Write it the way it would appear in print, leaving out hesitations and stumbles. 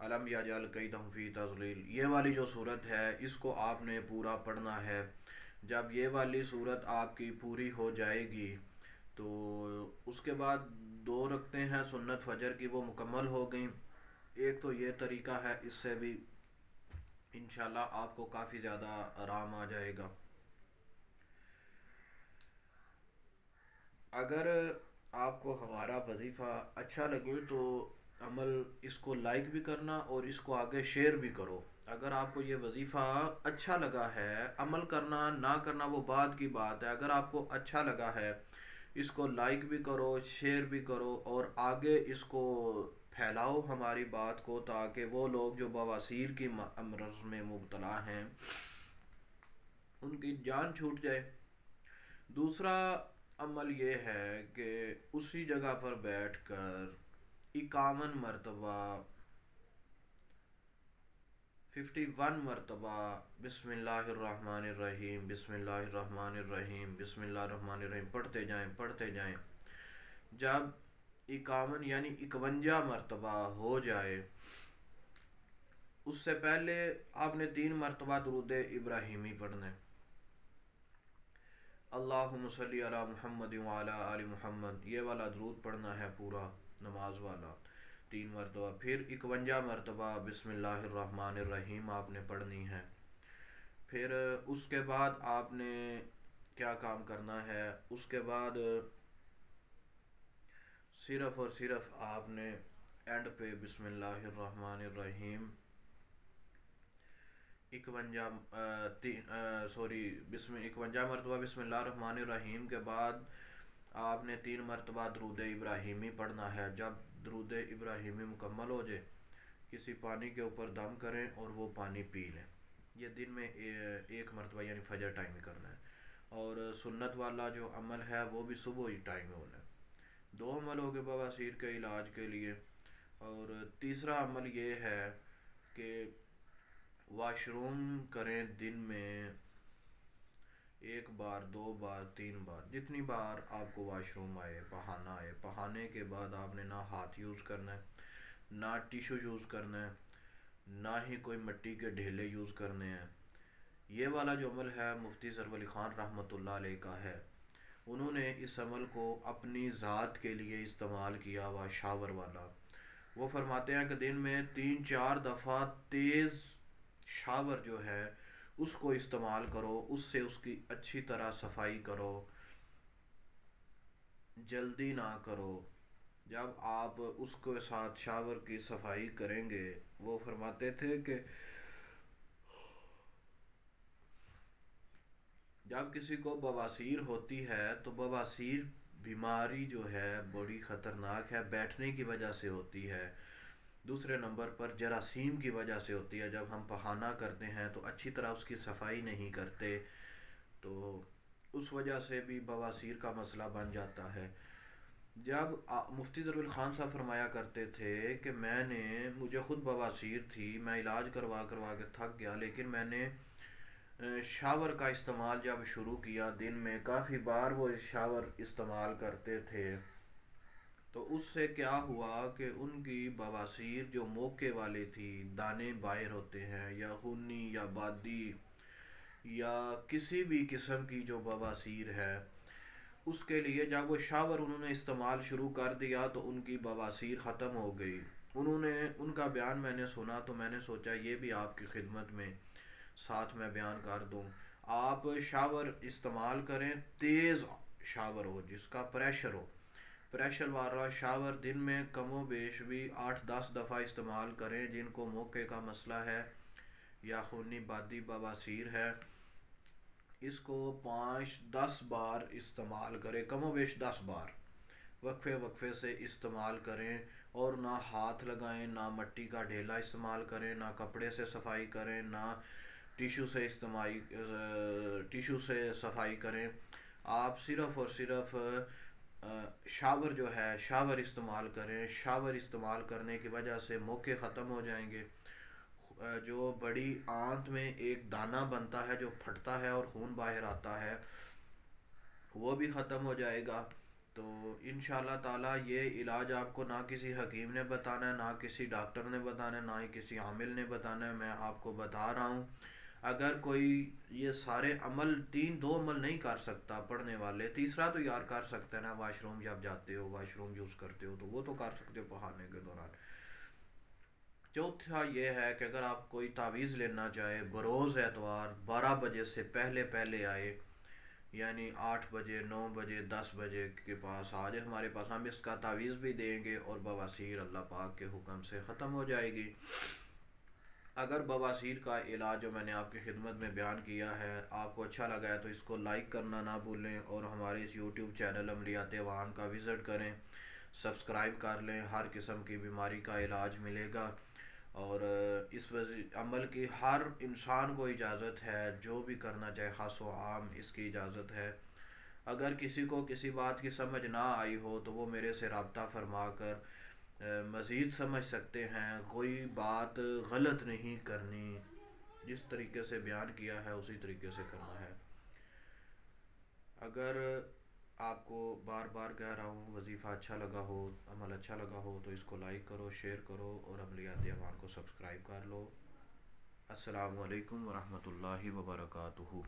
علم یجعل کیدہم فی تضلیل، یہ والی جو صورت ہے اس کو آپ نے پورا پڑھنا ہے۔ جب یہ والی صورت آپ کی پوری ہو جائے گی تو اس کے بعد 2 رکعتیں ہیں سنت فجر کی، وہ مکمل ہو گئیں۔ ایک تو یہ طریقہ ہے، اس سے بھی انشاءاللہ آپ کو کافی زیادہ آرام آ جائے گا۔ اگر آپ کو ہمارا وظیفہ اچھا لگے تو عمل اس کو لائک بھی کرنا اور اس کو آگے شیئر بھی کرو۔ اگر آپ کو یہ وظیفہ اچھا لگا ہے، عمل کرنا نہ کرنا وہ بعد کی بات ہے، اگر آپ کو اچھا لگا ہے اس کو لائک بھی کرو، شیئر بھی کرو اور آگے اس کو پھیلاؤ ہماری بات کو، تاکہ وہ لوگ جو بواسیر کی امراض میں مبتلا ہیں ان کی جان چھوٹ جائے۔ دوسرا عمل یہ ہے کہ اسی جگہ پر بیٹھ کر 51 مرتبہ 51 مرتبہ بسم اللہ الرحمن الرحیم بسم اللہ الرحمن الرحیم بسم اللہ الرحمن الرحیم پڑھتے جائیں۔ جب 51 یعنی 51 مرتبہ ہو جائے، اس سے پہلے آپ نے 3 مرتبہ درود ابراہیمی پڑھنا ہے۔ اللہم صلی علی محمد وعلی آل محمد، یہ والا درود پڑھنا ہے پورا نماز والا 3 مرتبہ۔ پھر 51 مرتبہ بسم اللہ الرحمن الرحیم آپ نے پڑھنی ہے۔ پھر اس کے بعد آپ نے کیا کام کرنا ہے، اس کے بعد صرف اور صرف آپ نے اینڈ پہ بسم اللہ الرحمن الرحیم 51 مرتبہ بسم اللہ الرحمن الرحیم کے بعد آپ نے 3 مرتبہ درود ابراہیمی پڑھنا ہے۔ جب درود ابراہیمی مکمل ہو جائے، کسی پانی کے اوپر دم کریں اور وہ پانی پی لیں۔ یہ دن میں 1 مرتبہ یعنی فجر ٹائم میں کرنا ہے، اور سنت والا جو عمل ہے وہ بھی صبح ہی ٹائم میں ہونا ہے۔ 2 عمل ہو گئے بواسیر کے علاج کے لیے۔ اور تیسرا عمل یہ ہے کہ واش روم کریں دن میں 1 بار 2 بار 3 بار، جتنی بار آپ کو واش روم آئے، بہانا آئے۔ بہانے کے بعد آپ نے نہ ہاتھ یوز کرنا ہے، نہ ٹیشو یوز کرنا ہے، نہ ہی کوئی مٹی کے ڈھیلے یوز کرنے ہیں۔ یہ والا جو عمل ہے مفتی ظفر علی خان رحمۃ اللہ علیہ کا ہے، انہوں نے اس عمل کو اپنی ذات کے لیے استعمال کیا ہوا شاور والا۔ وہ فرماتے ہیں کہ دن میں 3-4 دفعہ تیز شاور جو ہے اس کو استعمال کرو، اس سے اس کی اچھی طرح صفائی کرو، جلدی نہ کرو۔ جب آپ اس کے ساتھ شاور کی صفائی کریں گے، وہ فرماتے تھے کہ جب کسی کو بواسیر ہوتی ہے تو بواسیر بیماری جو ہے بڑی خطرناک ہے، بیٹھنے کی وجہ سے ہوتی ہے۔ دوسرے نمبر پر جراثیم کی وجہ سے ہوتی ہے، جب ہم پخانہ کرتے ہیں تو اچھی طرح اس کی صفائی نہیں کرتے تو اس وجہ سے بھی بواسیر کا مسئلہ بن جاتا ہے۔ جب مفتی ظفر علی خان صاحب فرمایا کرتے تھے کہ مجھے خود بواسیر تھی، میں علاج کروا کے تھک گیا، لیکن میں نے شاور کا استعمال جب شروع کیا، دن میں کافی بار وہ شاور استعمال کرتے تھے، تو اس سے کیا ہوا کہ ان کی بواسیر جو موقع والی تھی، دانے باہر ہوتے ہیں یا خونی یا بادی یا کسی بھی قسم کی جو بواسیر ہے، اس کے لیے جب وہ شاور انہوں نے استعمال شروع کر دیا تو ان کی بواسیر ختم ہو گئی۔ ان کا بیان میں نے سنا تو میں نے سوچا یہ بھی آپ کی خدمت میں ساتھ میں بیان کر دوں۔ آپ شاور استعمال کریں، تیز شاور ہو جس کا پریشر والا شاور دن میں کم و بیش بھی 8-10 دفعہ استعمال کریں۔ جن کو موقع کا مسئلہ ہے یا خونی بادی بواسیر ہے، اس کو 5-10 بار استعمال کریں، کم و بیش 10 بار وقفے سے استعمال کریں، اور نہ ہاتھ لگائیں، نہ مٹی کا ڈھیلا استعمال کریں، نہ کپڑے سے صفائی کریں، نہ ٹیشو سے صفائی کریں۔ آپ صرف اور صرف شاور جو ہے شاور استعمال کریں۔ شاور استعمال کرنے کی وجہ سے موقع ختم ہو جائیں گے، جو بڑی آنت میں ایک دانہ بنتا ہے جو پھٹتا ہے اور خون باہر آتا ہے وہ بھی ختم ہو جائے گا۔ تو انشاءاللہ تعالیٰ یہ علاج آپ کو نہ کسی حکیم نے بتانا ہے، نہ کسی ڈاکٹر نے بتانا ہے، نہ ہی کسی عامل نے بتانا ہے، میں آپ کو بتا رہا ہوں۔ اگر کوئی یہ سارے عمل دو عمل نہیں کر سکتا پڑھنے والے، تیسرا تو یار کر سکتا ہے نا، واش روم جب جاتے ہو، واش روم یوز کرتے ہو تو وہ تو کر سکتے ہو پڑھانے کے دوران۔ چوتھا یہ ہے کہ اگر آپ کوئی تعویذ لینا چاہے بروز اتوار 12 بجے سے پہلے پہلے آئے، یعنی 8 بجے 9 بجے 10 بجے کے پاس آ جائے ہمارے پاس، ہم اس کا تعویذ بھی دیں گے اور بواسیر اللہ پاک کے حکم سے ختم ہو جائے گی۔ اگر بواسیر کا علاج جو میں نے آپ کی خدمت میں بیان کیا ہے آپ کو اچھا لگا ہے تو اس کو لائک کرنا نہ بھولیں، اور ہمارے اس یوٹیوب چینل عملیات عوام کا وزٹ کریں، سبسکرائب کر لیں، ہر قسم کی بیماری کا علاج ملے گا۔ اور اس عمل کی ہر انسان کو اجازت ہے، جو بھی کرنا چاہے خاص و عام اس کی اجازت ہے۔ اگر کسی کو کسی بات کی سمجھ نہ آئی ہو تو وہ میرے سے رابطہ فرما کر مزید سمجھ سکتے ہیں، کوئی بات غلط نہیں کرنی، جس طریقے سے بیان کیا ہے اسی طریقے سے کرنا ہے۔ اگر آپ کو بار بار کہہ رہا ہوں وظیفہ اچھا لگا ہو، عمل اچھا لگا ہو تو اس کو لائک کرو، شیئر کرو اور عملیات ایوان کو سبسکرائب کر لو۔ السلام علیکم ورحمۃ اللہ وبرکاتہ۔